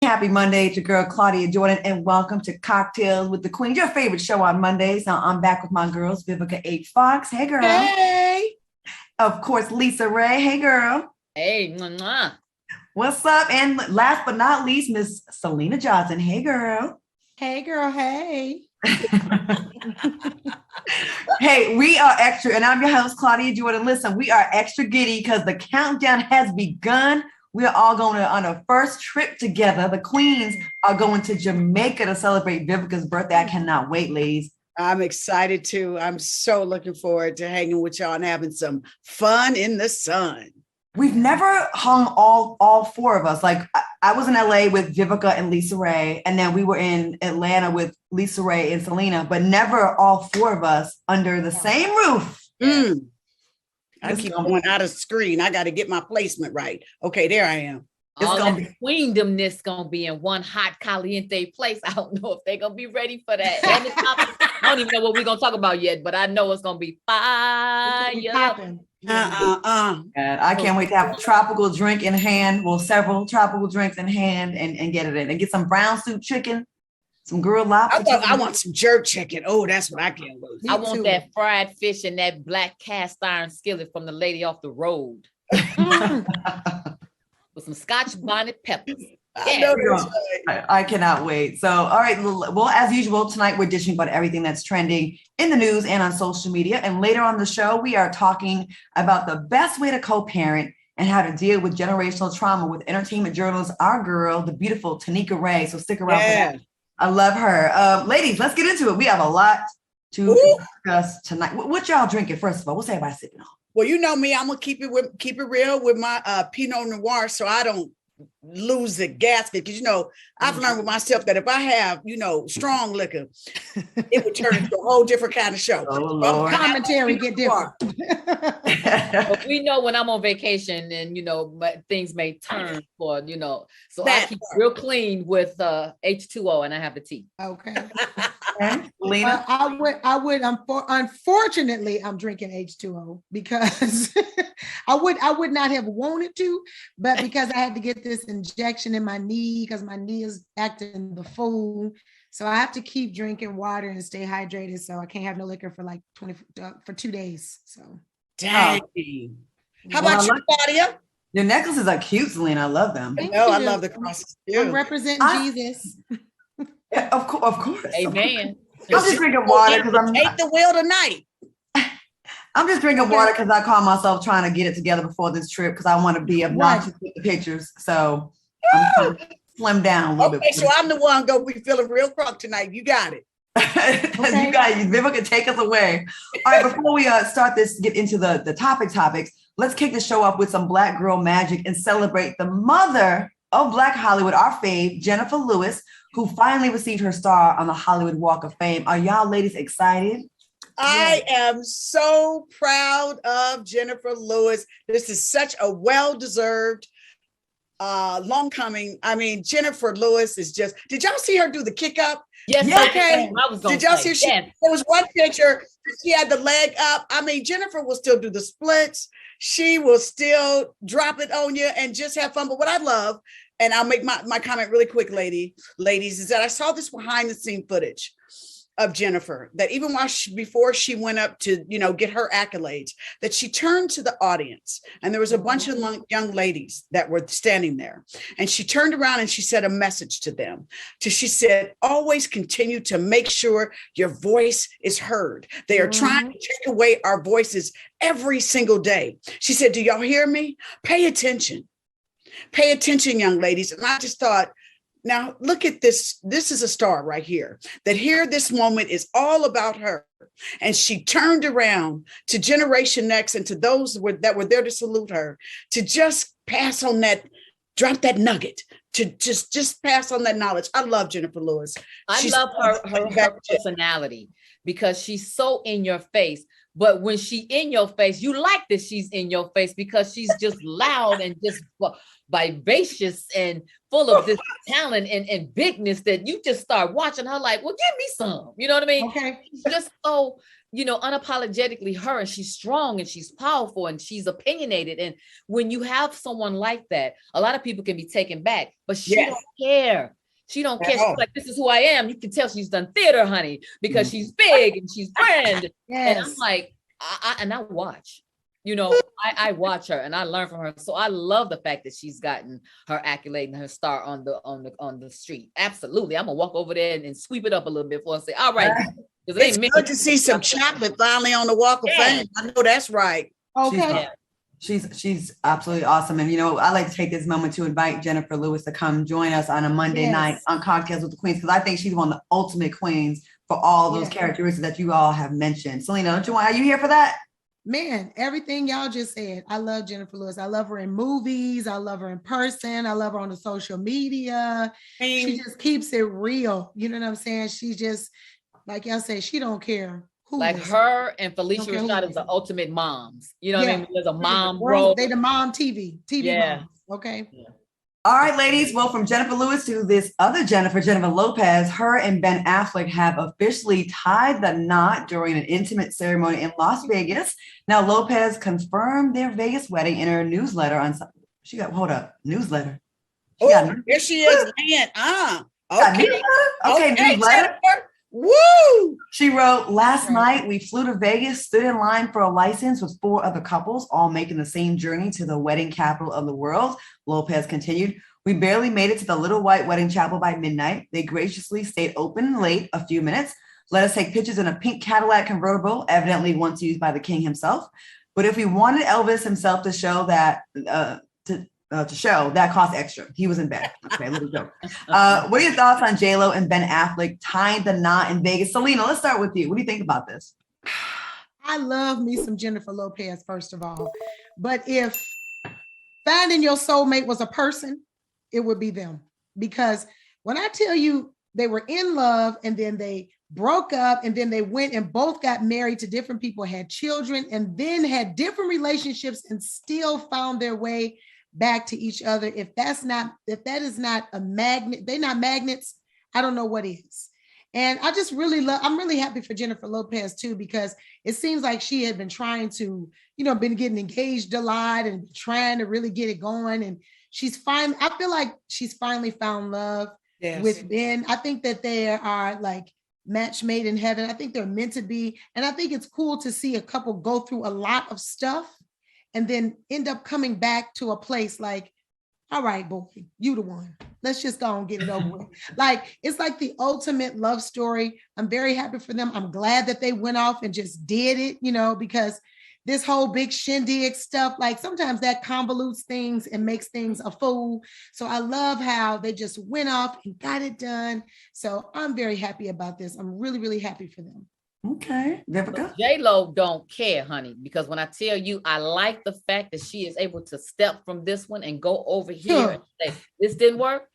happy Monday. It's your girl, Claudia Jordan, and welcome to Cocktails with the Queen, your favorite show on Mondays. Now, I'm back with my girls, Vivica H. Fox. Hey, girl. Hey. Of course, Lisa Ray. Hey, girl. Hey. Mwah. What's up? And last but not least, Miss Selena Johnson. Hey, girl. Hey, girl. Hey. Hey, we are extra, and I'm your host, Claudia Jordan. Listen, we are extra giddy because the countdown has begun. We are all going on a first trip together. The Queens are going to Jamaica to celebrate Vivica's birthday. I cannot wait, ladies. I'm excited too. I'm so looking forward to hanging with y'all and having some fun in the sun. We've never hung all four of us. Like I was in LA with Vivica and Lisa Ray, and then we were in Atlanta with Lisa Ray and Selena, but never all four of us under the same roof. I keep going out of screen. I got to get my placement right. Okay, there I am. All the queendomness gonna be in one hot caliente place. I don't know if they're gonna be ready for that. I don't even know what we're gonna talk about yet, but I know it's gonna be fire. God, I can't wait to have a tropical drink in hand. Well, several tropical drinks in hand and get it in. And get some brown soup chicken, some grilled lobster. I want some jerk chicken. Oh, that's what I can't wait. I want that fried fish and that black cast iron skillet from the lady off the road. With some Scotch bonnet peppers. Yeah. I cannot wait. So, all right. Well, as usual, tonight we're dishing about everything that's trending in the news and on social media. And later on the show, we are talking about the best way to co-parent and how to deal with generational trauma with entertainment journalist, our girl, the beautiful Tanika Ray. So stick around for that. I love her. Ladies, let's get into it. We have a lot to discuss tonight. What y'all drinking, first of all? What's everybody sipping on? Well, you know me, I'm gonna keep it real with my Pinot Noir, so I don't lose the gasket. Because I've learned with myself that if I have strong liquor, it would turn into a whole different kind of show. Commentary get different. But we know when I'm on vacation, and things may turn for so I keep real clean with H2O, and I have the tea. Okay. Lena? I would. Unfortunately, I'm drinking H2O because I would not have wanted to, but because I had to get this injection in my knee because my knee is acting the fool, so I have to keep drinking water and stay hydrated. So I can't have no liquor for like 2 days. So dang. How about you, Claudia? Your necklaces are cute, Selena. I love them. I love the crosses too. I'm representing Jesus. Yeah, of course. Amen. I'm just drinking water because I'm take the wheel tonight. I'm just drinking water because I call myself trying to get it together before this trip because I want to be obnoxious with the pictures. So I'm trying to slim down a little bit. Okay, so I'm the one gonna be feeling real crunk tonight. You got it. Okay. You got it. Vivica, take us away. All right, before we get into the topics, let's kick the show up with some Black girl magic and celebrate the mother of Black Hollywood, our fave, Jenifer Lewis, who finally received her star on the Hollywood Walk of Fame. Are y'all ladies excited? I am so proud of Jenifer Lewis. This is such a well-deserved, long coming. I mean, Jenifer Lewis is just, did y'all see her do the kick up? Yes. Okay. Did y'all see there was one picture, she had the leg up. I mean, Jenifer will still do the splits. She will still drop it on you and just have fun. But what I love, and I'll make my comment really quick, ladies, is that I saw this behind the scene footage of Jenifer, that even before she went up to, get her accolades, that she turned to the audience and there was a bunch of young ladies that were standing there. And she turned around and she said a message to them. She said, always continue to make sure your voice is heard. They are trying to take away our voices every single day. She said, do y'all hear me? Pay attention. Pay attention, young ladies. And I just thought, now look at this. This is a star right here. This moment is all about her. And she turned around to Generation Next and to those that were there to salute her, to just pass on that, drop that nugget, to just pass on that knowledge. I love Jenifer Lewis. I love her personality because she's so in your face. But when she in your face, you like that she's in your face because she's just loud and just vivacious and full of this talent and bigness that you just start watching her like, well, give me some. You know what I mean? Okay. She's just so, unapologetically her, and she's strong and she's powerful and she's opinionated. And when you have someone like that, a lot of people can be taken back, but she don't care. She don't care. She's like, this is who I am. You can tell she's done theater, honey, because she's big and she's grand. And I'm like, I watch, I watch her and I learn from her. So I love the fact that she's gotten her accolade and her star on the street. Absolutely. I'm gonna walk over there and sweep it up a little bit for and say, all right. It's good to see some chocolate finally on the Walk of Fame. I know that's right. Okay. She's absolutely awesome. And, I like to take this moment to invite Jenifer Lewis to come join us on a Monday night on Cocktails with the Queens, because I think she's one of the ultimate queens for all those characteristics that you all have mentioned. Selena, are you here for that? Man, everything y'all just said. I love Jenifer Lewis. I love her in movies. I love her in person. I love her on the social media. She just keeps it real. You know what I'm saying? She just, like y'all say, she don't care. Like her and Felicia Rashad is the ultimate moms. You know what I mean? There's a mom role. They the mom TV moms. Okay. Yeah. All right, ladies. Well, from Jenifer Lewis to this other Jenifer Lopez, her and Ben Affleck have officially tied the knot during an intimate ceremony in Las Vegas. Now, Lopez confirmed their Vegas wedding in her newsletter newsletter. Here she is. Okay, newsletter. Woo! She wrote, last night we flew to Vegas, stood in line for a license with 4 other couples, all making the same journey to the wedding capital of the world. Lopez continued, we barely made it to the little white wedding chapel by midnight. They graciously stayed open late a few minutes, let us take pictures in a pink Cadillac convertible, evidently once used by the king himself. But if we wanted Elvis himself to show that, that cost extra. He was in bed. Okay, little joke. What are your thoughts on J-Lo and Ben Affleck tying the knot in Vegas? Selena, let's start with you. What do you think about this? I love me some Jenifer Lopez, first of all. But if finding your soulmate was a person, it would be them. Because when I tell you they were in love and then they broke up and then they went and both got married to different people, had children, and then had different relationships and still found their way back to each other. If that is not a magnet, they're not magnets, I don't know what is. And I just I'm really happy for Jenifer Lopez too, because it seems like she had been trying to, been getting engaged a lot and trying to really get it going. And I feel like she's finally found love with Ben. I think that they are like match made in heaven. I think they're meant to be. And I think it's cool to see a couple go through a lot of stuff and then end up coming back to a place like, all right, boy, you the one. Let's just go and get it over with. Like, it's like the ultimate love story. I'm very happy for them. I'm glad that they went off and just did it, because this whole big shindig stuff, like sometimes that convolutes things and makes things a fool. So I love how they just went off and got it done. So I'm very happy about this. I'm really, really happy for them. Okay, Vivica. J-Lo don't care, honey, because when I tell you, I like the fact that she is able to step from this one and go over here and say, this didn't work,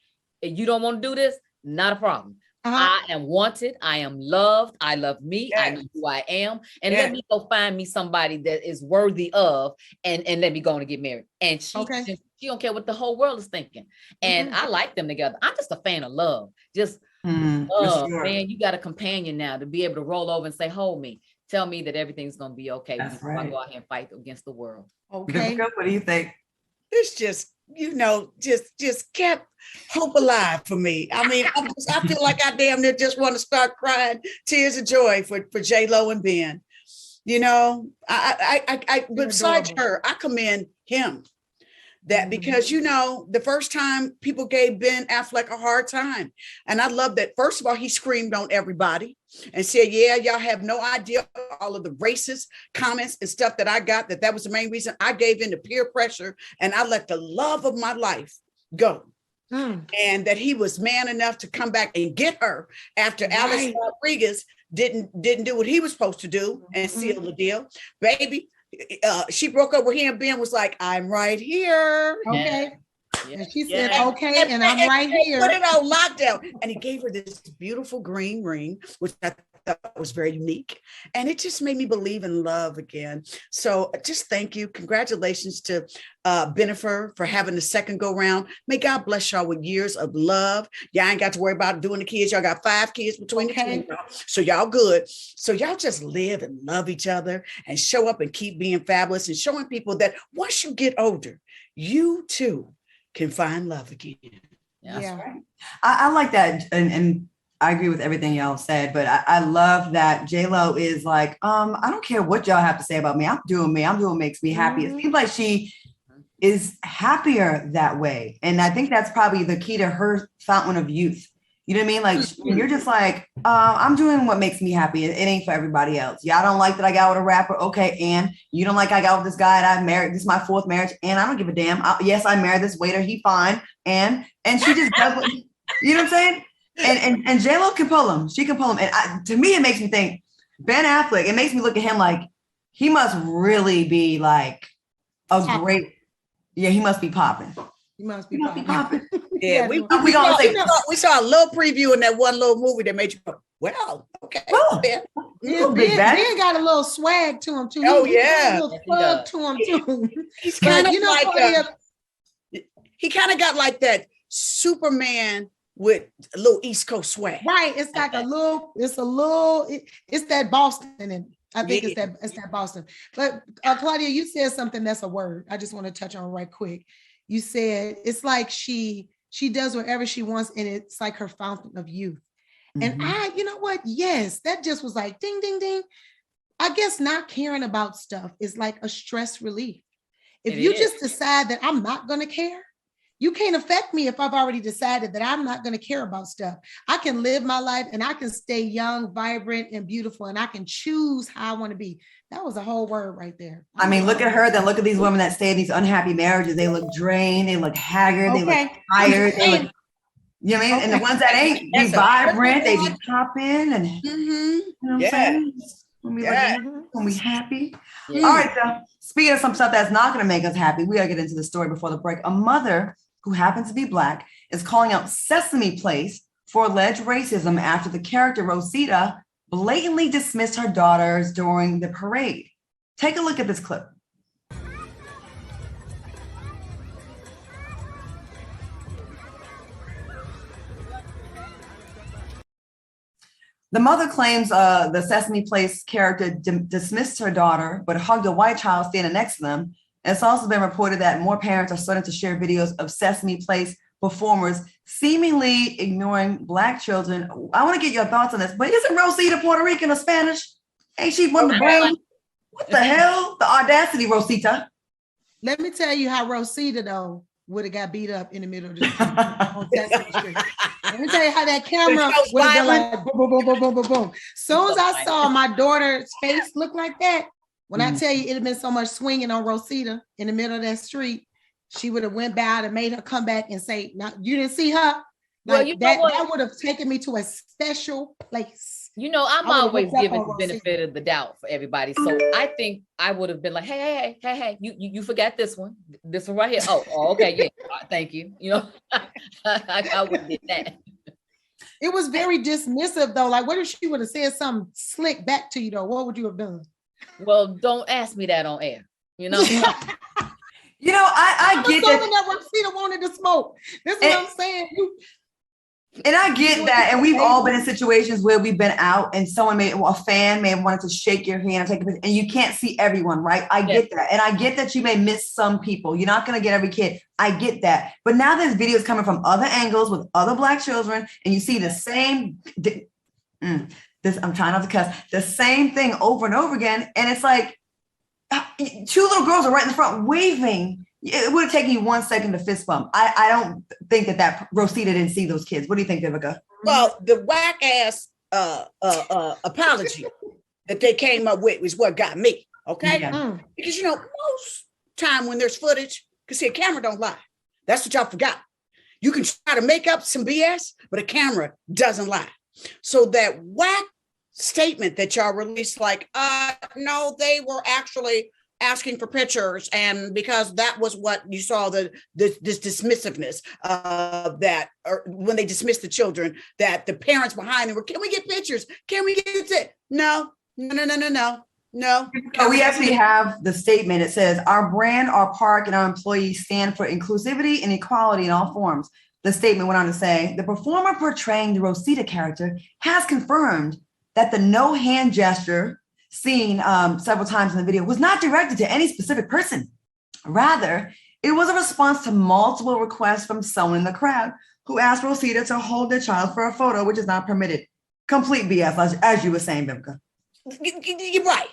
and you don't want to do this, not a problem. I am wanted. I am loved. I love me. I know who I am. And let me go find me somebody that is worthy of, and let me go and get married. And she don't care what the whole world is thinking. And I like them together. I'm just a fan of love. Just love, man. You got a companion now to be able to roll over and say, hold me. Tell me that everything's going to be okay before I go out here and fight against the world. Okay. Vivica, what do you think? It's just, just kept hope alive for me. I mean, I feel like I damn near just want to start crying tears of joy for J-Lo and Ben. I besides her, I commend him. That because, the first time people gave Ben Affleck a hard time. And I love that. First of all, he screamed on everybody and said, yeah, y'all have no idea all of the racist comments and stuff that I got, that was the main reason I gave in to peer pressure. And I let the love of my life go. And that he was man enough to come back and get her after Alex Rodriguez didn't do what he was supposed to do and seal the deal. Baby, she broke up with him. Ben was like, I'm right here. Okay. And she said, okay, and I'm right here. Put it on lockdown. And he gave her this beautiful green ring, which I thought was very unique. And it just made me believe in love again. So just thank you. Congratulations to Jenifer for having the second go round. May God bless y'all with years of love. Y'all ain't got to worry about doing the kids. Y'all got 5 kids between the two of y'all. So y'all good. So y'all just live and love each other and show up and keep being fabulous and showing people that once you get older, you too can find love again. Yeah. Right. I like that. And I agree with everything y'all said, but I love that J-Lo is like, I don't care what y'all have to say about me. I'm doing me. I'm doing what makes me happy. It seems like she is happier that way. And I think that's probably the key to her fountain of youth. You know what I mean? Like you're just like, I'm doing what makes me happy. It ain't for everybody else. Y'all don't like that I got with a rapper. Okay. And you don't like I got with this guy and I married. This is my 4th marriage. And I don't give a damn. Yes, I married this waiter. He fine. And she just does what, you know what I'm saying? And J-Lo can pull him. She can pull him. And to me, it makes me think Ben Affleck, it makes me look at him like he must really be like a great, he must be popping. He must be popping. Yeah, we saw a little preview in that one little movie that made you go, well, okay. Oh, Ben got a little swag to him too. Oh, He got a little swag to him too. He's kind of like he kind of got like that Superman with a little East Coast swag. Right. It's like it's that Boston. And I think it's that Boston. But Claudia, you said something that's a word I just want to touch on right quick. You said it's like she does whatever she wants, and it's like her fountain of youth. And you know what? Yes, that just was like ding, ding, ding. I guess not caring about stuff is like a stress relief. If you just decide that I'm not going to care, you can't affect me if I've already decided that I'm not going to care about stuff. I can live my life and I can stay young, vibrant, and beautiful, and I can choose how I want to be. That was a whole word right there. I mean, look at her, then look at these women that stay in these unhappy marriages. They look drained, they look haggard, they look tired, they look, you know what I mean? And the ones that ain't, be vibrant, they be popping and you know what I'm saying? When we happy. All right, so speaking of some stuff that's not going to make us happy, we got to get into the story before the break. A mother who happens to be Black is calling out Sesame Place for alleged racism after the character Rosita blatantly dismissed her daughters during the parade. Take a look at this clip. The mother claims the Sesame Place character dismissed her daughter, but hugged a white child standing next to them. It's also been reported that more parents are starting to share videos of Sesame Place performers seemingly ignoring Black children. I want to get your thoughts on this, but isn't Rosita Puerto Rican or Spanish? Ain't she one of the brown? What the hell? The audacity, Rosita. Let me tell you how Rosita, though, would have got beat up in the middle of the street on Sesame Street. Let me tell you how that camera would have been like boom, boom, boom, boom, boom, boom, boom. Soon as I saw my daughter's face look like that, when I tell you it had been so much swinging on Rosita in the middle of that street, she would have went by and made her come back and say, "No, you didn't see her." Like, well, that would have taken me to a special place. You know, I'm always giving the benefit of the doubt for everybody. So I think I would have been like, hey, you forgot this one right here. Oh, okay, yeah, thank you. You know, I would have did that. It was very dismissive though. Like, what if she would have said something slick back to you though? What would you have done? Well, don't ask me that on air. You know. You know, I get that Rosita wanted to smoke. This is what I'm saying. And I get that. And we've all been in situations where we've been out and a fan may have wanted to shake your hand or take a picture, and you can't see everyone, right? I get that. And I get that you may miss some people. You're not going to get every kid. I get that. But now there's videos coming from other angles with other Black children, and you see the same, I'm trying not to cuss, the same thing over and over again. And it's like, 2 little girls are right in the front waving. It would have taken you 1 second to fist bump. I don't think that Rosita didn't see those kids. What do you think, Vivica? Well, the whack ass apology that they came up with was what got me. Okay, because you know most time when there's footage, because see, a camera don't lie. That's what y'all forgot. You can try to make up some BS, but a camera doesn't lie. So that whack statement that y'all released, like, no, they were actually asking for pictures, and because that was what you saw, this dismissiveness of that, or when they dismissed the children, that the parents behind them were, can we get pictures? Can we get it? No. So we actually have the statement. It says, our brand, our park, and our employees stand for inclusivity and equality in all forms. The statement went on to say, the performer portraying the Rosita character has confirmed that the no hand gesture seen several times in the video was not directed to any specific person. Rather, it was a response to multiple requests from someone in the crowd who asked Rosita to hold their child for a photo, which is not permitted. Complete BS, as you were saying, Vivica. You're right.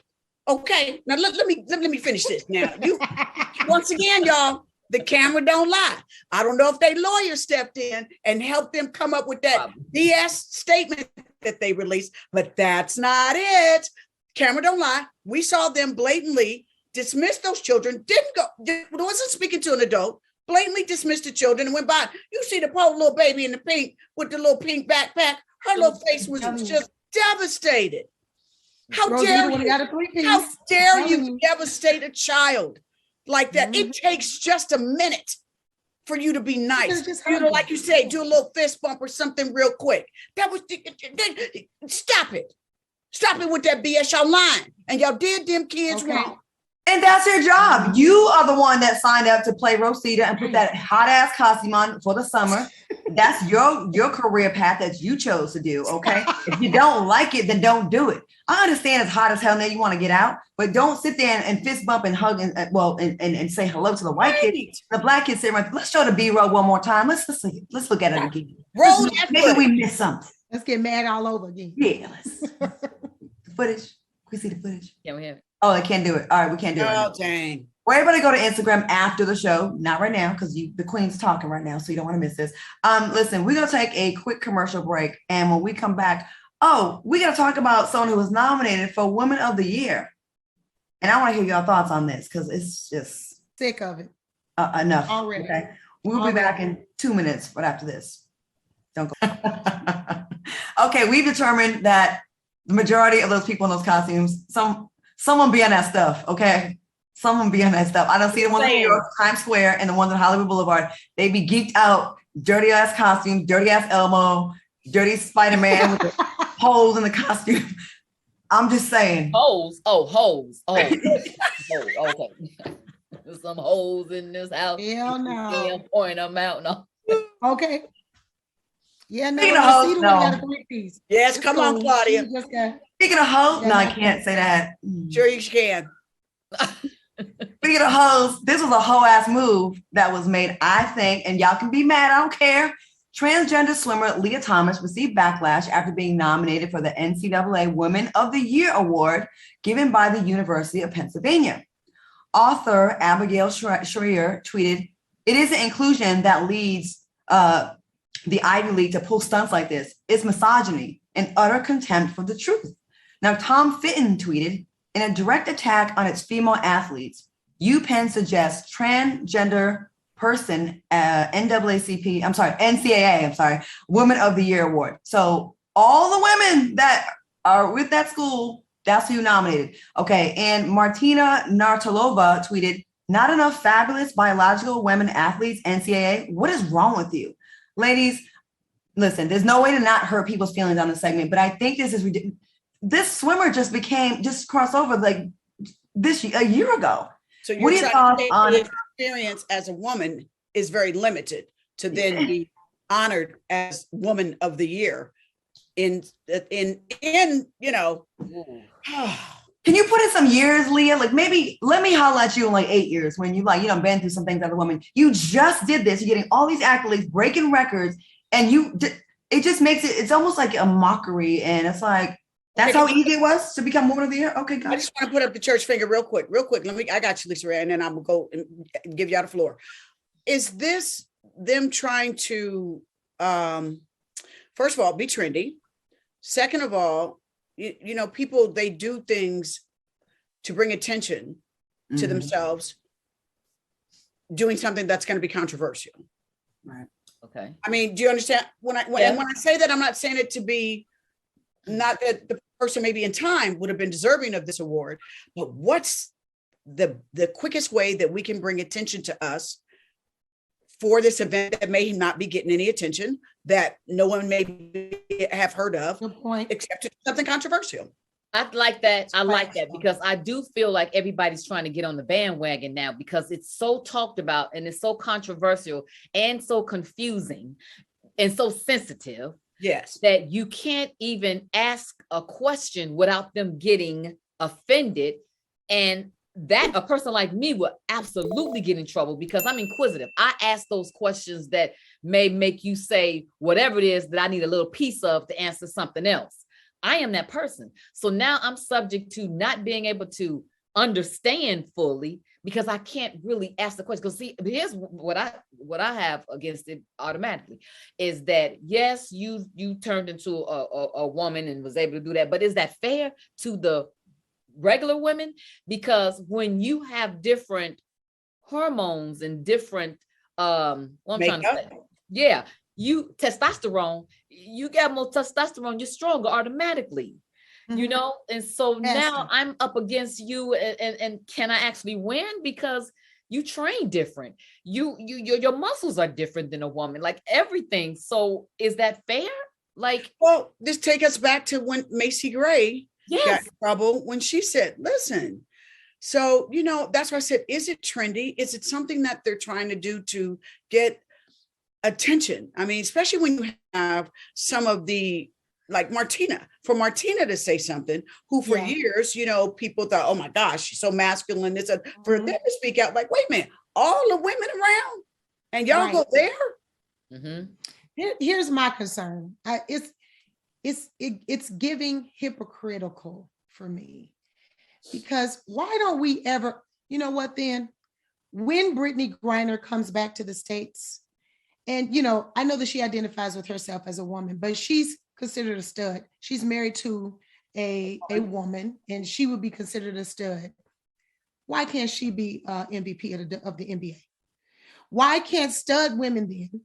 Okay, now let me finish this. Now, once again, y'all, the camera don't lie. I don't know if they lawyer stepped in and helped them come up with that BS statement that they released, but that's not it. Camera don't lie. We saw them blatantly dismiss those children. Wasn't speaking to an adult. Blatantly dismissed the children and went by. You see the poor little baby in the pink with the little pink backpack. Her little face was just devastated. How dare you devastate a child like that? It takes just a minute for you to be nice. Like you say, do a little fist bump or something real quick. That was, stop it. Stop it with that BS. Y'all lying. And y'all did them kids wrong. And that's your job. You are the one that signed up to play Rosita and put that hot ass costume on for the summer. That's your career path that you chose to do. Okay. If you don't like it, then don't do it. I understand it's hot as hell now, you want to get out, but don't sit there and fist bump and hug and say hello to the white kid. The black kid sitting right. Let's show the B-roll one more time. Let's look at it again. Maybe we missed something. Let's get mad all over again. Yeah, let's. The footage. Can we see the footage? Yeah, we have it. Oh, they can't do it. All right, we can't do it. Oh, dang. Well, everybody go to Instagram after the show. Not right now, because the queen's talking right now, so you don't want to miss this. Listen, we're going to take a quick commercial break. And when we come back, we got to talk about someone who was nominated for Woman of the Year. And I want to hear your thoughts on this, because it's just... sick of it. Enough. Already. Okay. We'll be back in 2 minutes, but after this. Don't go. Okay, we've determined that the majority of those people in those costumes, someone be on that stuff, okay? Someone be on that stuff. I don't see the ones in New York, Times Square, and the ones on Hollywood Boulevard. They be geeked out, dirty ass costume, dirty ass Elmo, dirty Spider-Man with the holes in the costume. I'm just saying. Holes. Oh, holes. Oh, okay. There's some holes in this house. Hell no. Pouring them out. No. Okay. Yeah, no. Yes, come on, Claudia. Speaking of hoes, no, I can't say that. Sure you can. Speaking of hoes, this was a hoe ass move that was made, I think, and y'all can be mad, I don't care. Transgender swimmer Leah Thomas received backlash after being nominated for the NCAA Women of the Year award given by the University of Pennsylvania. Author Abigail Schreier tweeted, "It isn't inclusion that leads the Ivy League to pull stunts like this. It's misogyny and utter contempt for the truth." Now, Tom Fitton tweeted, "In a direct attack on its female athletes, UPenn suggests transgender person NCAA Women of the Year award." So all the women that are with that school, that's who you nominated. Okay, and Martina Nartalova tweeted, "Not enough fabulous biological women athletes, NCAA. What is wrong with you?" Ladies, listen, there's no way to not hurt people's feelings on this segment, but I think this is ridiculous. This swimmer just crossed over like a year ago. So you're trying to say the experience as a woman is very limited to then be honored as Woman of the Year in you know. Can you put in some years, Leah? Like maybe let me holler at you in like 8 years when you been through some things as a woman. You just did this. You're getting all these accolades, breaking records, and it just makes it's almost like a mockery. And it's like, that's how easy it was to become Woman of the Year. Okay, guys. I just want to put up the church finger real quick. I got you, Lisa Ray, and then I'm gonna go and give you out the floor. Is this them trying to, first of all, be trendy? Second of all, you know, people, they do things to bring attention to themselves, doing something that's going to be controversial. Right. Okay. I mean, do you understand when I say that? I'm not saying it to be not that the person maybe in time would have been deserving of this award, but what's the quickest way that we can bring attention to us for this event that may not be getting any attention, that no one may have heard of, except it's something controversial. I like that. I like that because I do feel like everybody's trying to get on the bandwagon now because it's so talked about and it's so controversial and so confusing and so sensitive. Yes. That you can't even ask a question without them getting offended. And that a person like me would absolutely get in trouble because I'm inquisitive. I ask those questions that may make you say whatever it is that I need a little piece of to answer something else. I am that person. So now I'm subject to not being able to understand fully because I can't really ask the question. Because see, here's what I have against it automatically is that yes, you turned into a woman and was able to do that, but is that fair to the regular women? Because when you have different hormones and different you testosterone, you got more testosterone, you're stronger automatically, you know? And so now I'm up against you and can I actually win? Because you train different. Your muscles are different than a woman, like everything. So is that fair? Like, well, this take us back to when Macy Gray got in trouble when she said, listen, so, you know, that's why I said, is it trendy? Is it something that they're trying to do to get attention? I mean, especially when you have some of the, like Martina to say something who for years, you know, people thought, oh my gosh, she's so masculine. It's for them to speak out like, wait a minute, all the women around and y'all go there. Mm-hmm. Here's my concern. It's giving hypocritical for me because why don't we ever, you know what, then when Brittany Griner comes back to the States, and, you know, I know that she identifies with herself as a woman, but she's considered a stud. She's married to a woman and she would be considered a stud. Why can't she be MVP of the NBA? Why can't stud women then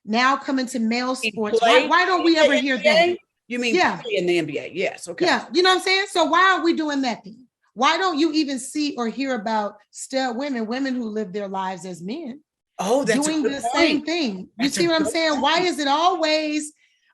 now come into male sports? Why don't we ever hear that? You mean play in the NBA? Yes. Okay. Yeah. You know what I'm saying? So why aren't we doing that then? Why don't you even see or hear about stud women who live their lives as men? Oh, that's doing the same thing. You see what I'm saying? Why is it always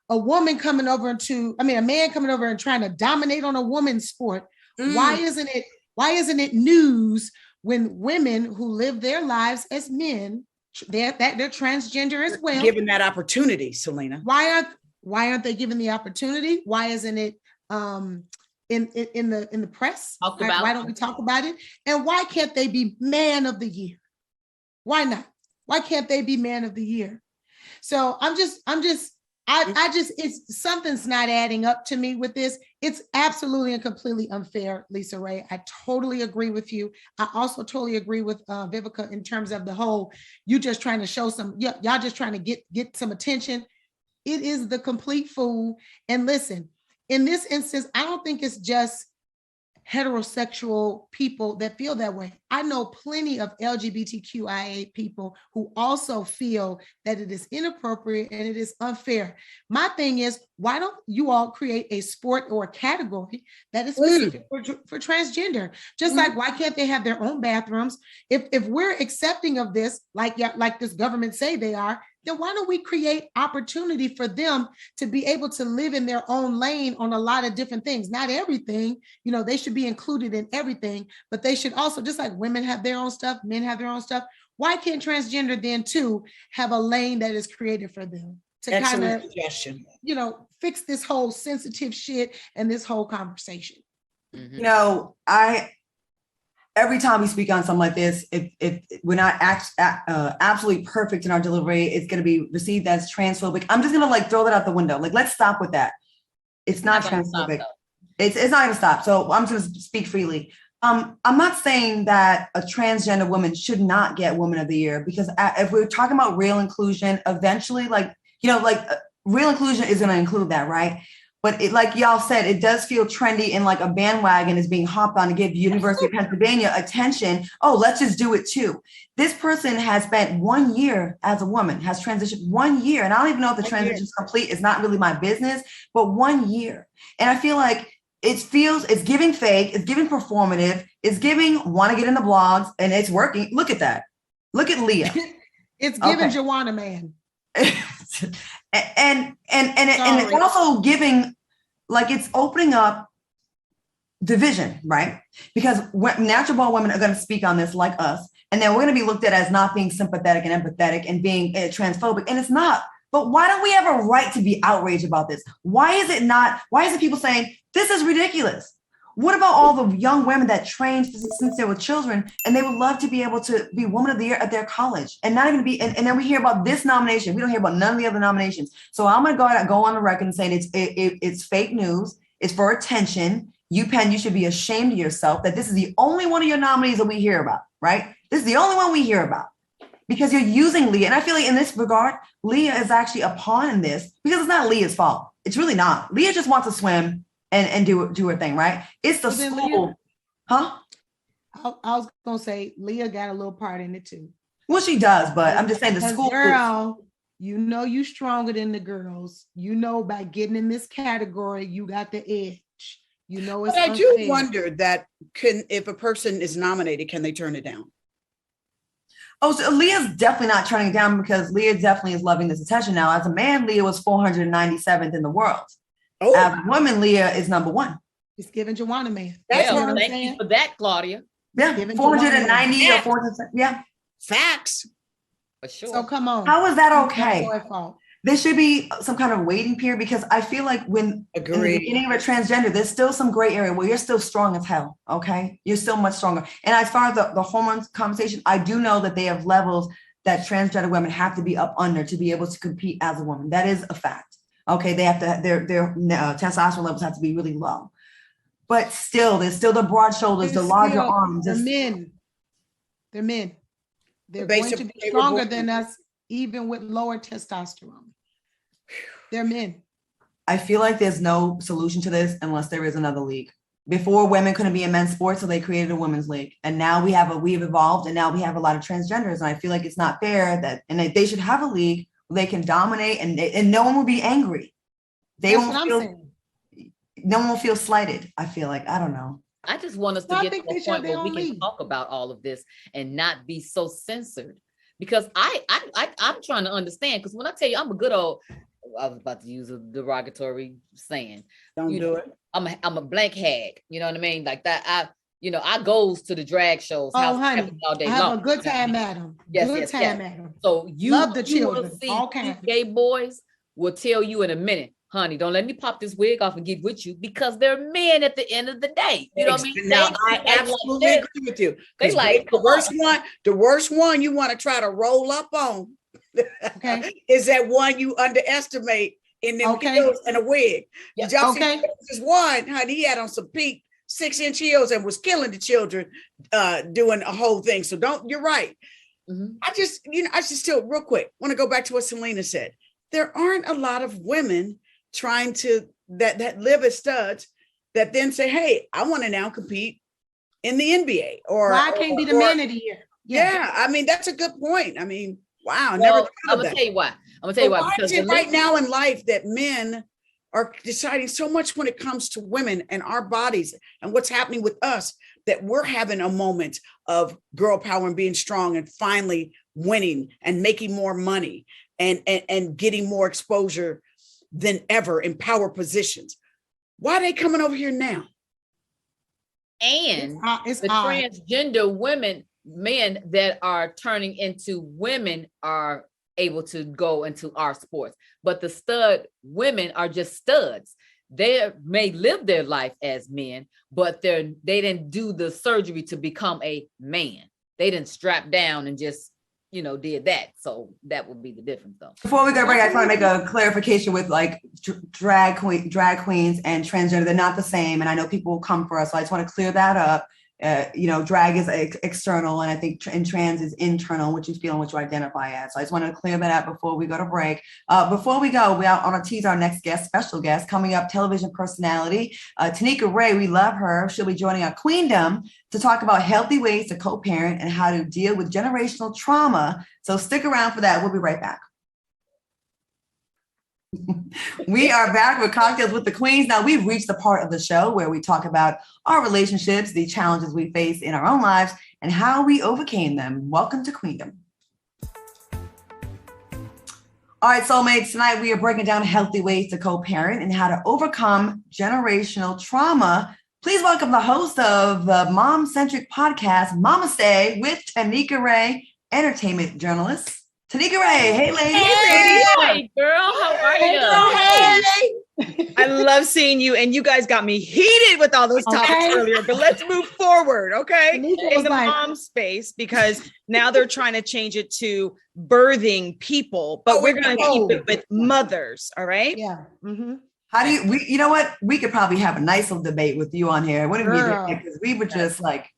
a man coming over and trying to dominate on a woman's sport? Why isn't it news when women who live their lives as men, they're transgender as well, given that opportunity, Selena? Why aren't they given the opportunity? Why isn't it in the press? Why don't we talk about it? And why can't they be man of the year? Why not? Why can't they be man of the year? So it's something's not adding up to me with this. It's absolutely and completely unfair, Lisa Ray. I totally agree with you. I also totally agree with Vivica in terms of the whole, you just trying to show y'all just trying to get some attention. It is the complete fool. And listen, in this instance, I don't think it's just heterosexual people that feel that way. I know plenty of LGBTQIA people who also feel that it is inappropriate and it is unfair. My thing is, why don't you all create a sport or a category that is specific for transgender? Just like, why can't they have their own bathrooms? If we're accepting of this, like this government say they are, then why don't we create opportunity for them to be able to live in their own lane on a lot of different things? Not everything, you know, they should be included in everything, but they should also, just like women have their own stuff, men have their own stuff. Why can't transgender then too have a lane that is created for them to kind of, you know, fix this whole sensitive shit and this whole conversation? Mm-hmm. You know, every time we speak on something like this, if we're not absolutely perfect in our delivery, it's going to be received as transphobic. I'm just going to like throw that out the window. Like, let's stop with that. It's not transphobic. It's not going to stop. So I'm just going to speak freely. I'm not saying that a transgender woman should not get Woman of the Year, because if we're talking about real inclusion, eventually, real inclusion is going to include that, right? But it, like y'all said, it does feel trendy and like a bandwagon is being hopped on to give University of Pennsylvania attention. Oh, let's just do it too. This person has spent 1 year as a woman, has transitioned 1 year. And I don't even know if the transition is complete. It's not really my business, but 1 year. And I feel like it's giving fake, it's giving performative, it's giving want to get in the blogs, and it's working. Look at that. Look at Leah. It's giving Joanna man. and it's also giving, like, it's opening up division, right? Because natural born women are going to speak on this like us, and then we're going to be looked at as not being sympathetic and empathetic and being transphobic, and it's not. But why don't we have a right to be outraged about this? Why is it people saying this is ridiculous? What about all the young women that trained since they were children, and they would love to be able to be Woman of the Year at their college, and not even be, and then we hear about this nomination. We don't hear about none of the other nominations. So I'm going to go on the record and saying it's fake news. It's for attention. UPenn, you should be ashamed of yourself that this is the only one of your nominees that we hear about, right? This is the only one we hear about, because you're using Leah. And I feel like in this regard, Leah is actually a pawn in this, because it's not Leah's fault. It's really not. Leah just wants to swim and do her thing, right? It's the school. Leah, huh? I was going to say Leah got a little part in it too. Well, she does, but I'm just saying the school. Girl, you know you stronger than the girls. You know, by getting in this category, you got the edge. You know, it's but I do wonder that if a person is nominated, can they turn it down? Oh, so Leah's definitely not turning it down, because Leah definitely is loving this attention now. As a man, Leah was 497th in the world. Oh. As a woman, Leah is number 1. It's giving Joanna man. That's what I'm saying. Thank you for that, Claudia. Yeah, 490 or 400. Yeah. Facts. For sure. So come on. How is that okay? There should be some kind of waiting period, because I feel like when in the beginning of a transgender, there's still some gray area where you're still strong as hell. Okay. You're still much stronger. And as far as the hormones conversation, I do know that they have levels that transgender women have to be up under to be able to compete as a woman. That is a fact. Okay. They have to, their testosterone levels have to be really low, but still, there's still the broad shoulders, the larger arms. They're men. They're going to be stronger than us, even with lower testosterone. They're men. I feel like there's no solution to this unless there is another league. Before, women couldn't be in men's sports, so they created a women's league. And now we've evolved, and now we have a lot of transgenders. And I feel like it's not fair that they should have a league where they can dominate, and no one will be angry. No one will feel slighted. I feel like, I don't know. I just want us to get to a point where we can talk about all of this and not be so censored. Because I'm trying to understand, because when I tell you I'm a good old, I was about to use a derogatory saying. Don't do it. I'm a blank hag. You know what I mean? Like that. I goes to the drag shows. Oh, honey, all day I have long. A good time, madam. Yes, good time, madam. So you love the children. All kinds. Gay boys will tell you in a minute, honey, don't let me pop this wig off and get with you, because they're men at the end of the day. You know what I mean? Now, I absolutely agree with you. They like the worst one you want to try to roll up on is that one you underestimate in them heels and a wig. Yeah. Did y'all see this one, honey? He had on some pink 6-inch heels and was killing the children doing a whole thing. So you're right. Mm-hmm. I just still real quick want to go back to what Selena said. There aren't a lot of women trying to that live as studs that then say, hey, I want to now compete in the NBA or I can't be the man of the year. Yeah, I mean, that's a good point. I mean, wow, I'm gonna tell you why. Because right now in life that men are deciding so much when it comes to women and our bodies and what's happening with us, that we're having a moment of girl power and being strong and finally winning and making more money and getting more exposure than ever in power positions. Why are they coming over here now? And the transgender men that are turning into women are able to go into our sports, but the stud women are just studs. They may live their life as men, but they didn't do the surgery to become a man. They didn't strap down and just did that. So that would be the difference, though. Before we go break, I just want to make a clarification with like drag queens and transgender. They're not the same. And I know people will come for us. So I just want to clear that up. Drag is external, and I think trans is internal, which you feel and which you identify as. So I just want to clear that up before we go to break. Before we go, we are on to tease our next special guest coming up, television personality Tanika Ray. We love her. She'll be joining our queendom to talk about healthy ways to co-parent and how to deal with generational trauma. So stick around for that. We'll be right back. We are back with Cocktails with the Queens. Now, we've reached the part of the show where we talk about our relationships, the challenges we face in our own lives, and how we overcame them. Welcome to Queendom. All right, soulmates, tonight we are breaking down healthy ways to co-parent and how to overcome generational trauma. Please welcome the host of the mom-centric podcast, Mama Stay, with Tanika Ray, entertainment journalist. Tanika Ray, hey lady. Hey girl, how are you? Hey. I love seeing you, and you guys got me heated with all those topics earlier, but let's move forward, okay? In the mom space, because now they're trying to change it to birthing people, but we're going to keep it with mothers, all right? Yeah. Mm-hmm. How do you know what? We could probably have a nice little debate with you on here. Wouldn't we? Because we would just like,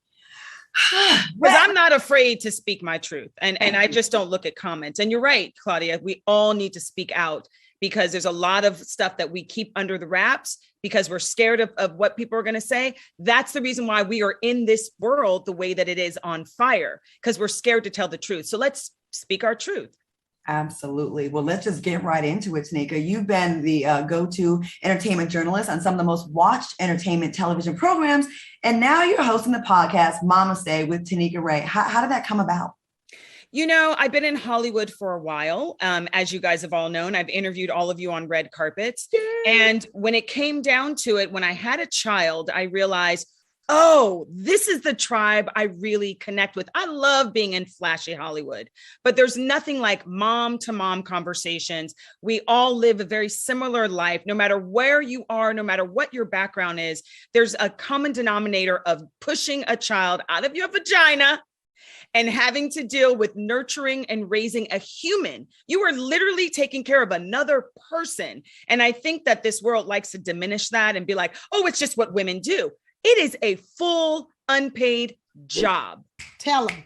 because I'm not afraid to speak my truth, and I just don't look at comments. And you're right, Claudia, we all need to speak out, because there's a lot of stuff that we keep under the wraps because we're scared of what people are going to say. That's the reason why we are in this world the way that it is on fire, because we're scared to tell the truth. So let's speak our truth. Absolutely. Well, let's just get right into it, Tanika. You've been the go-to entertainment journalist on some of the most watched entertainment television programs, and now you're hosting the podcast Mama Stay with Tanika Ray. How did that come about? You know, I've been in Hollywood for a while. As you guys have all known, I've interviewed all of you on red carpets. Yay. And when it came down to it, when I had a child, I realized, oh, this is the tribe I really connect with. I love being in flashy Hollywood, but there's nothing like mom to mom conversations. We all live a very similar life, no matter where you are, no matter what your background is. There's a common denominator of pushing a child out of your vagina and having to deal with nurturing and raising a human. You are literally taking care of another person. And I think that this world likes to diminish that and be like, oh, it's just what women do. It is a full unpaid job. Tell them.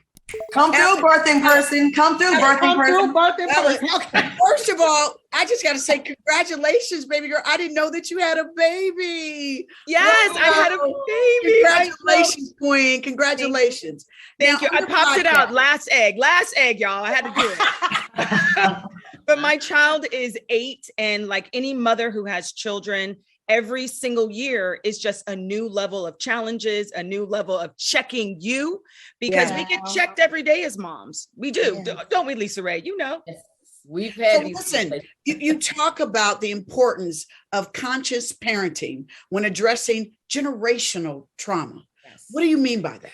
Come through, birthing person. Come through, birthing person. Okay. First of all, I just got to say congratulations, baby girl. I didn't know that you had a baby. Yes, wow. I had a baby. Congratulations, queen. Congratulations. Thank you. I popped it out. Last egg, y'all. I had to do it. But my child is 8, and like any mother who has children, every single year is just a new level of challenges, a new level of checking you, because we get checked every day as moms. We do, don't we, Lisa Ray? You know. Yes. We've had listen, you talk about the importance of conscious parenting when addressing generational trauma. Yes. What do you mean by that?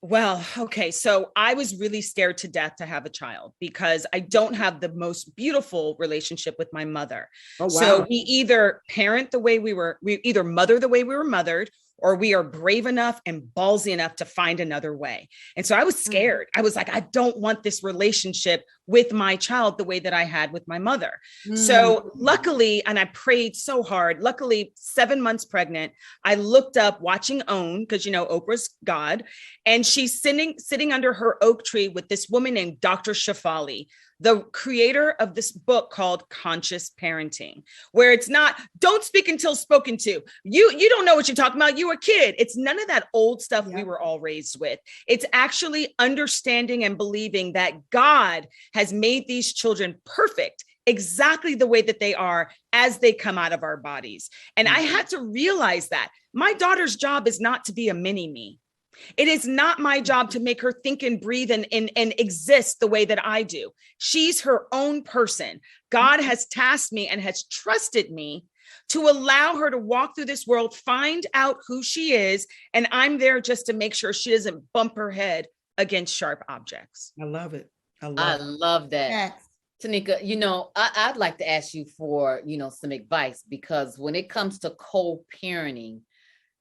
Well, okay. So I was really scared to death to have a child because I don't have the most beautiful relationship with my mother. Oh, wow. So we either parent the way we either mother the way we were mothered, or we are brave enough and ballsy enough to find another way. And so I was scared. I was like, I don't want this relationship with my child the way that I had with my mother. So luckily, and I prayed so hard, luckily 7 months pregnant, I looked up watching OWN, because you know, Oprah's God, and she's sitting under her oak tree with this woman named Dr. Shefali, the creator of this book called Conscious Parenting, where it's not, don't speak until spoken to. You don't know what you're talking about. You a kid. It's none of that old stuff we were all raised with. It's actually understanding and believing that God has made these children perfect, exactly the way that they are as they come out of our bodies. And I had to realize that my daughter's job is not to be a mini me. It is not my job to make her think and breathe and exist the way that I do. She's her own person. God has tasked me and has trusted me to allow her to walk through this world, find out who she is, and I'm there just to make sure she doesn't bump her head against sharp objects. I love it. I love that. Yes. Tanika, you know, I'd like to ask you for, you know, some advice, because when it comes to co-parenting,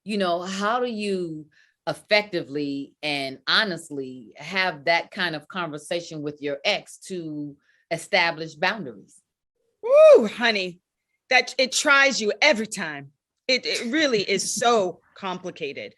you know, how do you effectively and honestly have that kind of conversation with your ex to establish boundaries? Woo, honey, that it tries you every time. It really is so complicated.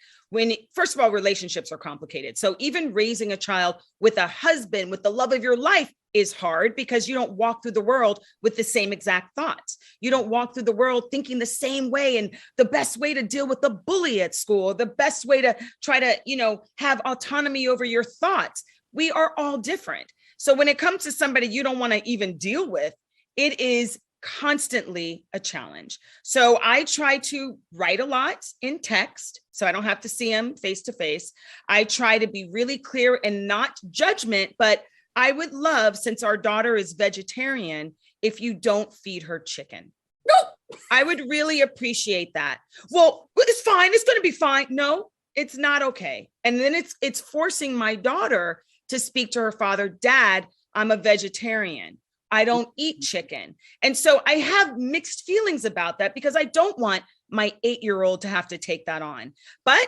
First of all, relationships are complicated. So even raising a child with a husband, with the love of your life, is hard, because you don't walk through the world with the same exact thoughts. You don't walk through the world thinking the same way, and the best way to deal with the bully at school, the best way to try to, you know, have autonomy over your thoughts. We are all different. So when it comes to somebody you don't want to even deal with, it is constantly a challenge. So I try to write a lot in text so I don't have to see him face to face. I try to be really clear and not judgment, but I would love, since our daughter is vegetarian, if you don't feed her chicken. No, I would really appreciate that. Well, it's fine. It's going to be fine. No, it's not okay. And then it's forcing my daughter to speak to her father, Dad, I'm a vegetarian. I don't eat chicken. And so I have mixed feelings about that because I don't want my 8-year-old to have to take that on. But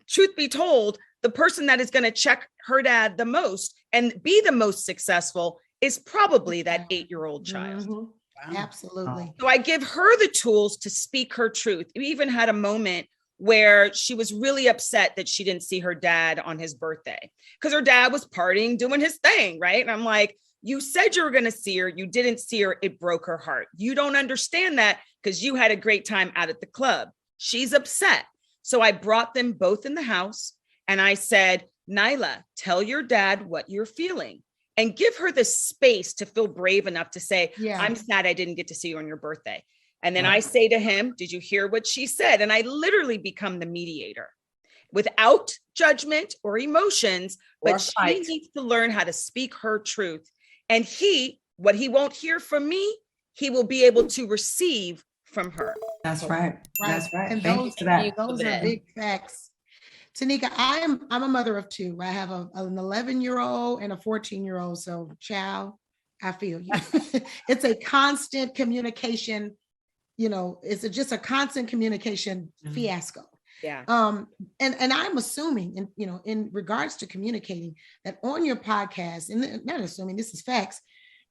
truth be told, the person that is going to check her dad the most and be the most successful is probably that 8-year-old child. Mm-hmm. Wow. Absolutely. So I give her the tools to speak her truth. We even had a moment where she was really upset that she didn't see her dad on his birthday because her dad was partying, doing his thing, right? And I'm like, you said you were going to see her. You didn't see her. It broke her heart. You don't understand that because you had a great time out at the club. She's upset. So I brought them both in the house and I said, Nyla, tell your dad what you're feeling and give her the space to feel brave enough to say, I'm sad I didn't get to see you on your birthday. And then I say to him, did you hear what she said? And I literally become the mediator without judgment or emotions, but she needs to learn how to speak her truth. And what he won't hear from me, he will be able to receive from her. That's right. That's right. And those are big facts. Tanika, I'm a mother of 2. I have an 11-year-old and a 14-year-old. So, child, I feel you. It's a constant communication. It's just a constant communication fiasco. Yeah. And I'm assuming, in regards to communicating, that on your podcast, and not assuming, this is facts,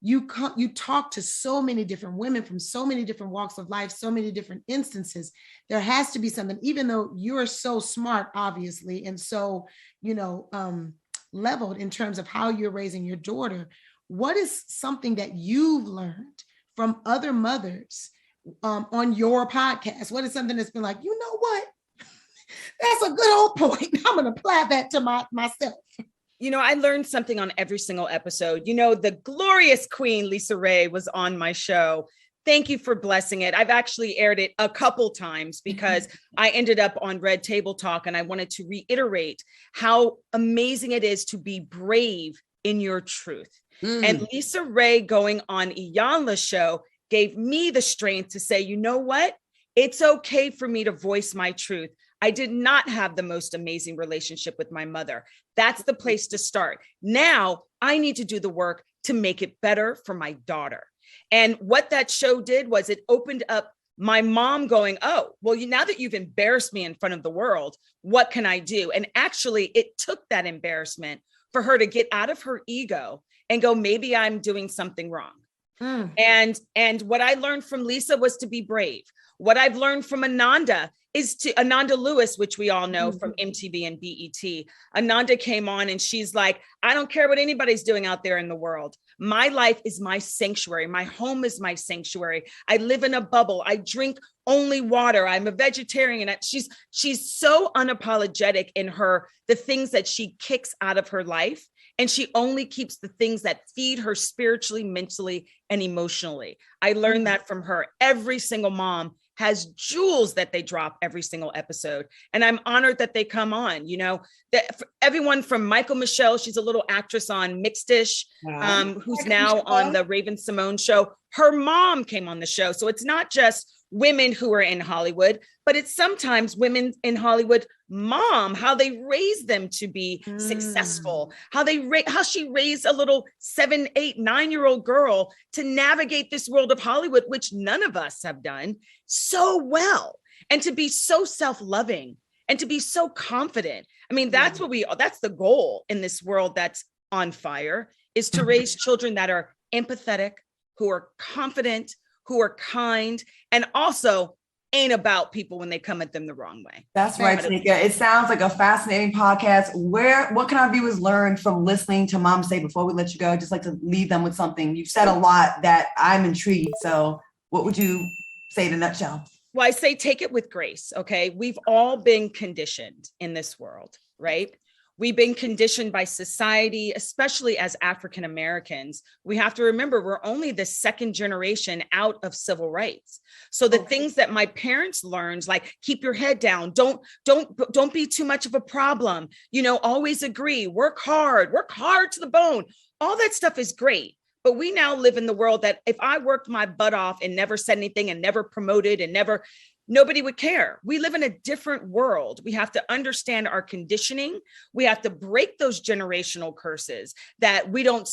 you talk to so many different women from so many different walks of life, so many different instances. There has to be something, even though you're so smart, obviously, and so, leveled in terms of how you're raising your daughter. What is something that you've learned from other mothers on your podcast? What is something that's been like, you know what? That's a good old point. I'm going to apply that to myself. I learned something on every single episode. The glorious Queen Lisa Ray was on my show. Thank you for blessing it. I've actually aired it a couple times because I ended up on Red Table Talk and I wanted to reiterate how amazing it is to be brave in your truth. And Lisa Ray going on Iyanla's show gave me the strength to say, you know what? It's okay for me to voice my truth. I did not have the most amazing relationship with my mother. That's the place to start. Now I need to do the work to make it better for my daughter. And what that show did was it opened up my mom going, oh, well, now that you've embarrassed me in front of the world, what can I do? And actually it took that embarrassment for her to get out of her ego and go, maybe I'm doing something wrong. And what I learned from Lisa was to be brave. What I've learned from Ananda Lewis, which we all know from MTV and BET. Ananda came on and she's like, I don't care what anybody's doing out there in the world. My life is my sanctuary. My home is my sanctuary. I live in a bubble. I drink only water. I'm a vegetarian. She's so unapologetic in the things that she kicks out of her life. And she only keeps the things that feed her spiritually, mentally, and emotionally. I learned that from her. Every single mom has jewels that they drop every single episode. And I'm honored that they come on, that everyone from Michael Michelle, she's a little actress on Mixed-ish, who's now on the Raven Simone show. Her mom came on the show. So it's not just women who are in Hollywood, but it's sometimes women in Hollywood mom, how they raise them to be successful, how she raised a little 7, 8, 9-year-old girl to navigate this world of Hollywood, which none of us have done so well, and to be so self-loving and to be so confident. I mean, that's the goal in this world that's on fire, is to raise children that are empathetic, who are confident, who are kind, and also ain't about people when they come at them the wrong way. That's right, Tanika. It sounds like a fascinating podcast. What can our viewers learn from listening to Mom Say before we let you go? I'd just like to leave them with something. You've said a lot that I'm intrigued. So what would you say in a nutshell? Well, I say take it with grace, okay? We've all been conditioned in this world, right? We've been conditioned by society, especially as African Americans. We have to remember we're only the second generation out of civil rights. So the things that my parents learned, like keep your head down, don't be too much of a problem, always agree, work hard to the bone. All that stuff is great. But we now live in the world that if I worked my butt off and never said anything and never promoted and nobody would care. We live in a different world. We have to understand our conditioning. We have to break those generational curses that we don't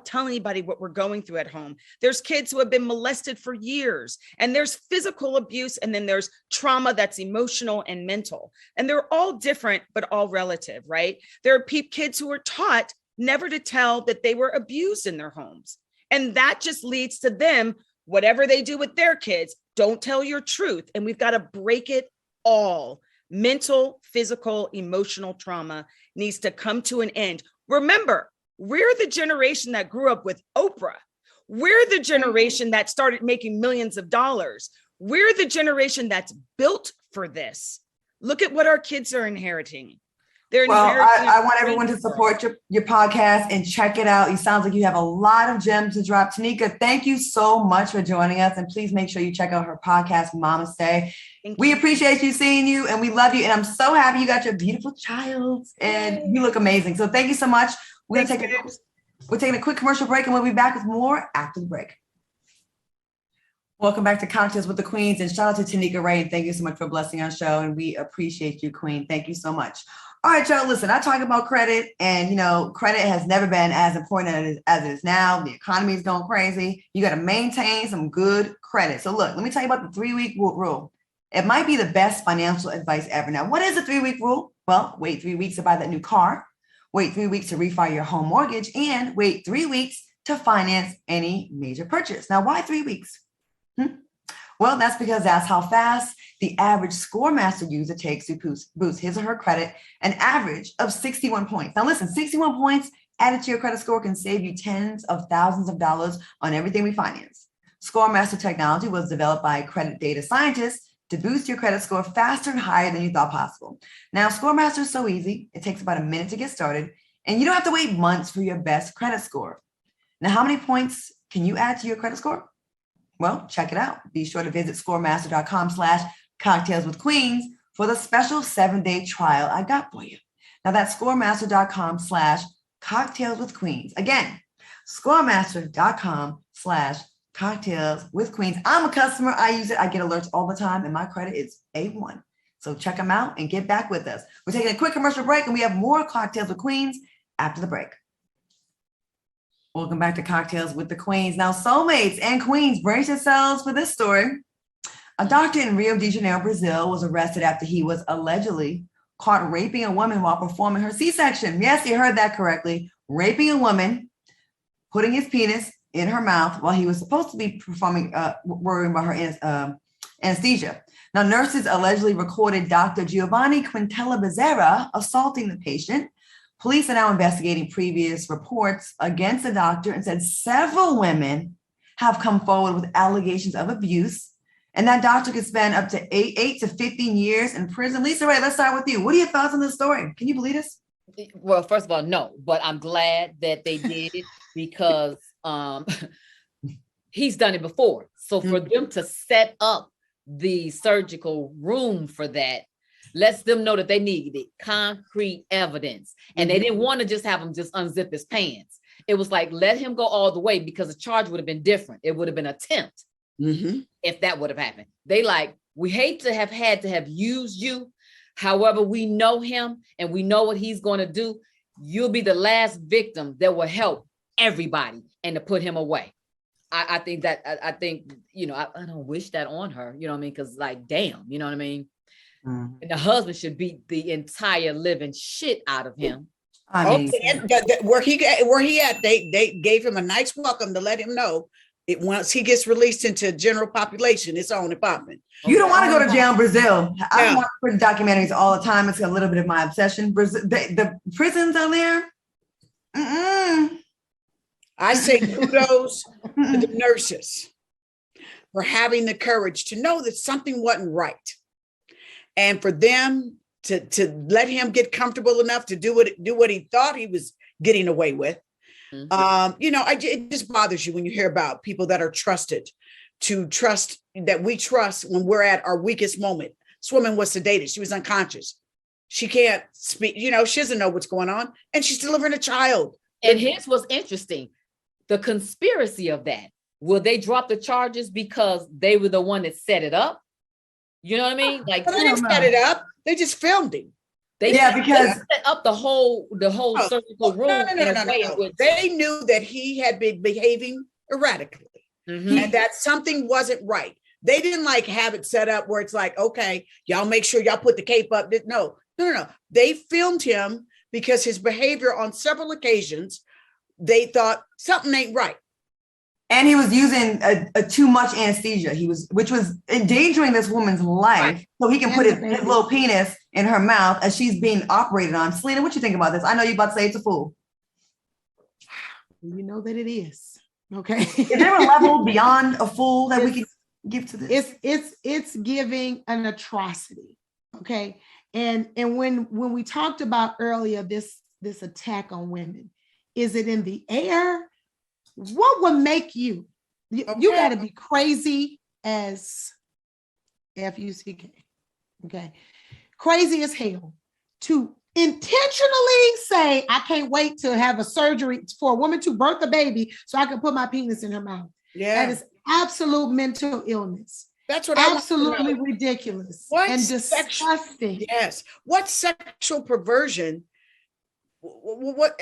tell anybody what we're going through at home. There's kids who have been molested for years, and there's physical abuse, and then there's trauma that's emotional and mental. And they're all different, but all relative, right? There are kids who are taught never to tell that they were abused in their homes. And that just leads to them, whatever they do with their kids, don't tell your truth. And we've got to break it all. Mental, physical, emotional trauma needs to come to an end. Remember, we're the generation that grew up with Oprah. We're the generation that started making millions of dollars. We're the generation that's built for this. Look at what our kids are inheriting. I want everyone to support your podcast and check it out. It sounds like you have a lot of gems to drop. Tanika, thank you so much for joining us. And please make sure you check out her podcast, Mama Stay. We appreciate you seeing you and we love you. And I'm so happy you got your beautiful child and you look amazing. So thank you so much. We're taking a quick commercial break and we'll be back with more after the break. Welcome back to Cocktails with the Queens and shout out to Tanika Ray. And thank you so much for blessing our show. And we appreciate you, Queen. Thank you so much. All right, y'all, listen, I talk about credit and, credit has never been as important as it is now. The economy is going crazy. You got to maintain some good credit. So look, let me tell you about the 3-week rule. It might be the best financial advice ever. Now, what is the 3-week rule? Well, wait 3 weeks to buy that new car, wait 3 weeks to refi your home mortgage, and wait 3 weeks to finance any major purchase. Now, why 3 weeks? Well, that's because that's how fast the average ScoreMaster user takes to boost his or her credit, an average of 61 points. Now listen, 61 points added to your credit score can save you tens of thousands of dollars on everything we finance. ScoreMaster technology was developed by credit data scientists to boost your credit score faster and higher than you thought possible. Now, ScoreMaster is so easy. It takes about a minute to get started, and you don't have to wait months for your best credit score. Now, how many points can you add to your credit score? Well, check it out. Be sure to visit scoremaster.com/cocktailswithqueens for the special 7-day trial I got for you. Now that's scoremaster.com/cocktailswithqueens. Again, scoremaster.com/cocktailswithqueens. I'm a customer. I use it. I get alerts all the time and my credit is A1. So check them out and get back with us. We're taking a quick commercial break and we have more Cocktails with Queens after the break. Welcome back to Cocktails with the Queens. Now, soulmates and queens, brace yourselves for this story. A doctor in Rio de Janeiro, Brazil, was arrested after he was allegedly caught raping a woman while performing her C-section. Yes, you heard that correctly. Raping a woman, putting his penis in her mouth while he was supposed to be worrying about her anesthesia. Now, nurses allegedly recorded Dr. Giovanni Quintella Becerra assaulting the patient. Police are now investigating previous reports against the doctor and said several women have come forward with allegations of abuse. And that doctor could spend up to 8 to 15 years in prison. Lisa Ray, let's start with you. What are your thoughts on this story? Can you believe this? Well, first of all, no, but I'm glad that they did it because he's done it before. So for them to set up the surgical room for that, lets them know that they needed concrete evidence. And they didn't want to just have him just unzip his pants. It was like, let him go all the way because the charge would have been different. It would have been attempt if that would have happened. They like, we hate to have had to have used you. However, we know him and we know what he's going to do. You'll be the last victim that will help everybody and to put him away. I think, I don't wish that on her, you know what I mean? Because like, damn, you know what I mean? And the husband should beat the entire living shit out of him. I mean, where he at, they gave him a nice welcome to let him know once he gets released into general population, it's on and popping. You don't want to go to jail in Brazil. I watch prison documentaries all the time. It's a little bit of my obsession. Brazil, the prisons down there. I say kudos to the nurses for having the courage to know that something wasn't right. And for them to let him get comfortable enough to do what he thought he was getting away with. It just bothers you when you hear about people that are trusted that we trust when we're at our weakest moment. This woman was sedated. She was unconscious. She can't speak, she doesn't know what's going on, and she's delivering a child. And here's what's interesting. The conspiracy of that. Will they drop the charges because they were the one that set it up? You know what I mean? Like, they didn't set it up. They just filmed him. They set up the whole surgical room. No. They knew that he had been behaving erratically, and that something wasn't right. They didn't have it set up where it's like, okay, y'all make sure y'all put the cape up. No. They filmed him because his behavior on several occasions, they thought something ain't right. And he was using a too much anesthesia. Which was endangering this woman's life. Right. So he can put his little penis in her mouth as she's being operated on. Selena, what you think about this? I know you're about to say it's a fool. You know that it is. Okay. Is there a level beyond a fool that we can give to this? It's giving an atrocity. Okay. And when we talked about earlier this attack on women, is it in the air? What would make you got to be crazy as F-U-C-K, okay? Crazy as hell to intentionally say, I can't wait to have a surgery for a woman to birth a baby so I can put my penis in her mouth. Yeah. That is absolute mental illness. That's what absolutely ridiculous and disgusting. Yes. What sexual perversion? What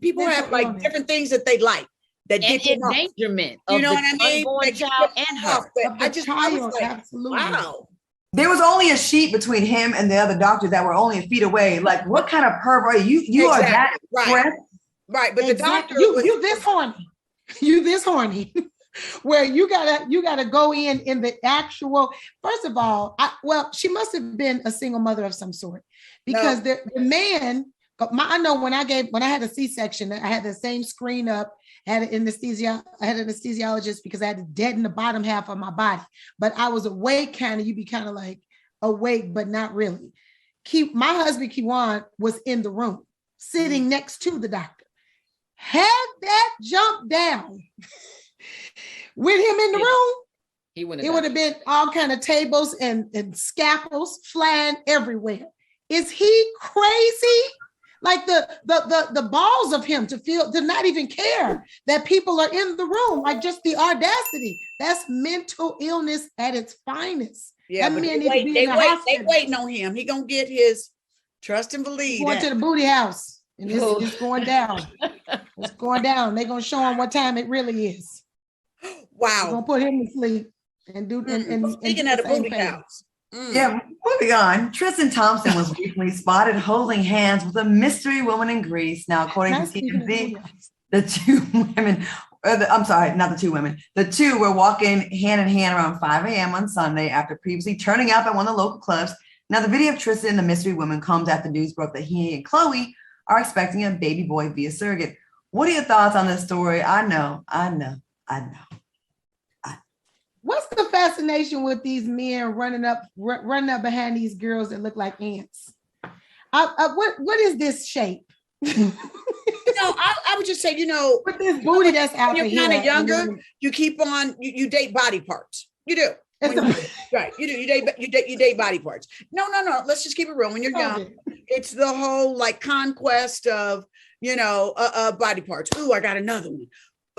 people have different things that they like that and get endangerment. You know what I mean? Unborn child and her. I was like, absolutely. Wow. There was only a sheet between him and the other doctors that were only a feet away. Like, what kind of pervert you exactly. Are that right? Right, but exactly. The doctor you this horny. Where you gotta go in the actual. First of all, she must have been a single mother of some sort, because the man. I know when I had a C-section, I had the same screen up. I had an anesthesiologist because I had to deaden the bottom half of my body, but I was awake. You'd be kind of like awake, but not really. My husband Kiwan was in the room, sitting next to the doctor. Had that jump down. With him in the room, it would have been all kind of tables and scalpels flying everywhere. Is he crazy? Like the balls of him to not even care that people are in the room, like just the audacity. That's mental illness at its finest. Yeah, but they waiting on him. He gonna get his trust and believe. Going to the booty house, and it's going down. It's going down. They're gonna show him what time it really is. Wow. We're gonna put him to sleep and do speaking of the booty house. Yeah, moving on. Tristan Thompson was recently spotted holding hands with a mystery woman in Greece. Now, according to TMZ, the two were walking hand in hand around 5 a.m. on Sunday after previously turning up at one of the local clubs. Now, the video of Tristan and the mystery woman comes after news broke that he and Chloe are expecting a baby boy via surrogate. What are your thoughts on this story? I know. What's the fascination with these men running up behind these girls that look like ants? What is this shape? I would just say, with this booty that's out there. You're kind of younger. You keep on. You date body parts. You do. Right. You do. You date body parts. No. Let's just keep it real. When you're young, it's the whole conquest of body parts. Ooh, I got another one.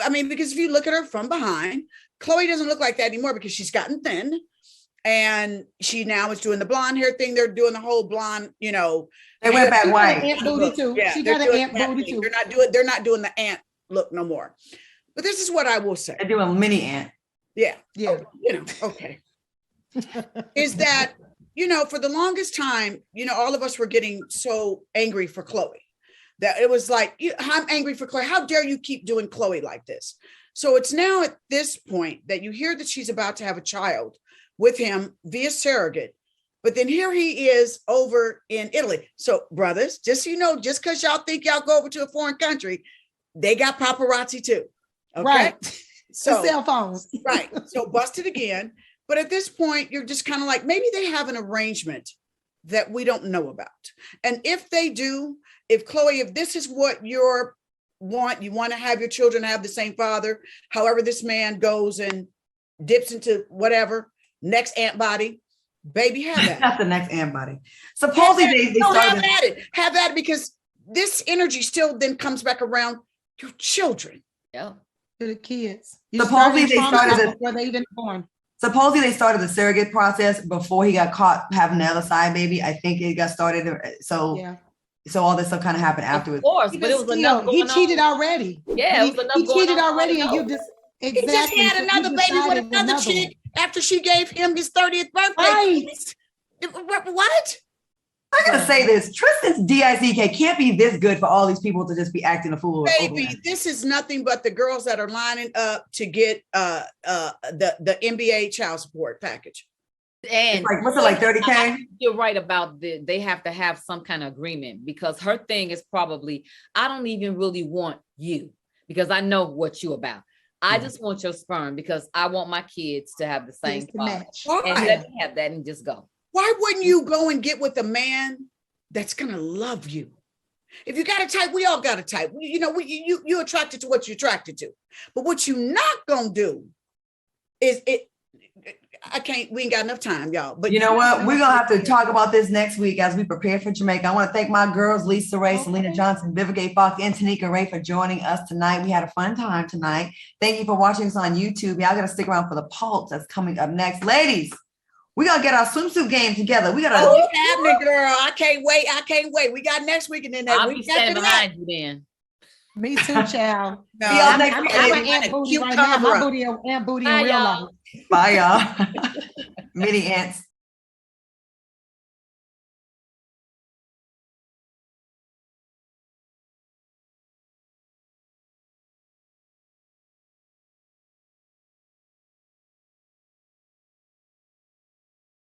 I mean, because if you look at her from behind, Chloe doesn't look like that anymore because she's gotten thin, and she now is doing the blonde hair thing. They're doing the whole blonde, They went back white. Ant booty too. Yeah, she got an ant booty too. They're not doing the ant look no more. But this is what I will say. They're doing mini ant. Yeah. Okay. Is that for the longest time, all of us were getting so angry for Chloe that it was like, I'm angry for Chloe. How dare you keep doing Chloe like this? So it's now at this point that you hear that she's about to have a child with him via surrogate, but then here he is over in Italy. So brothers, just so you know, just because y'all think y'all go over to a foreign country, they got paparazzi too. Okay? Right. So the cell phones. Right. So busted again. But at this point, you're just kind of like, maybe they have an arrangement that we don't know about. And if they do, if Chloe, if this is what you want to have your children have the same father, however this man goes and dips into whatever, next ant body, baby, have that. Not the next ant body. Supposedly they started. Have at it, because this energy still then comes back around your children. Yeah. To the kids. Supposedly they started before they even born. Supposedly they started the surrogate process before he got caught having the other side baby. I think it got started. So all this stuff kind of happened afterwards. Of course, but it was enough going he cheated already. Yeah, he cheated already, and you just He just had another baby with another chick after she gave him his 30th birthday. Right. What? I gotta say this: Tristan's DICK can't be this good for all these people to just be acting a fool. Baby, this is nothing but the girls that are lining up to get the NBA child support package. And like, what's it like, 30K? You're right about they have to have some kind of agreement, because her thing is probably, I don't even really want you because I know what you about. I just want your sperm because I want my kids to have the same match. And let me have that and just go. Why wouldn't you go and get with a man that's gonna love you? If you got a type, we all got a type. You're attracted to what you're attracted to. But what you're not gonna do is we ain't got enough time, y'all. But you know what? We're gonna have to talk about this next week as we prepare for Jamaica. I want to thank my girls, Lisa Ray, Selena Johnson, Vivica Fox, and Tanika Ray for joining us tonight. We had a fun time tonight. Thank you for watching us on YouTube. Y'all gotta stick around for the pulse that's coming up next. Ladies, we gotta get our swimsuit game together. We gotta. What's happening, girl? I can't wait. We got next week, and then I'll be standing behind you then. Me too, child. No, I'm an ant booty right now. My booty, ant booty in real life. Bye, y'all. Mini ants.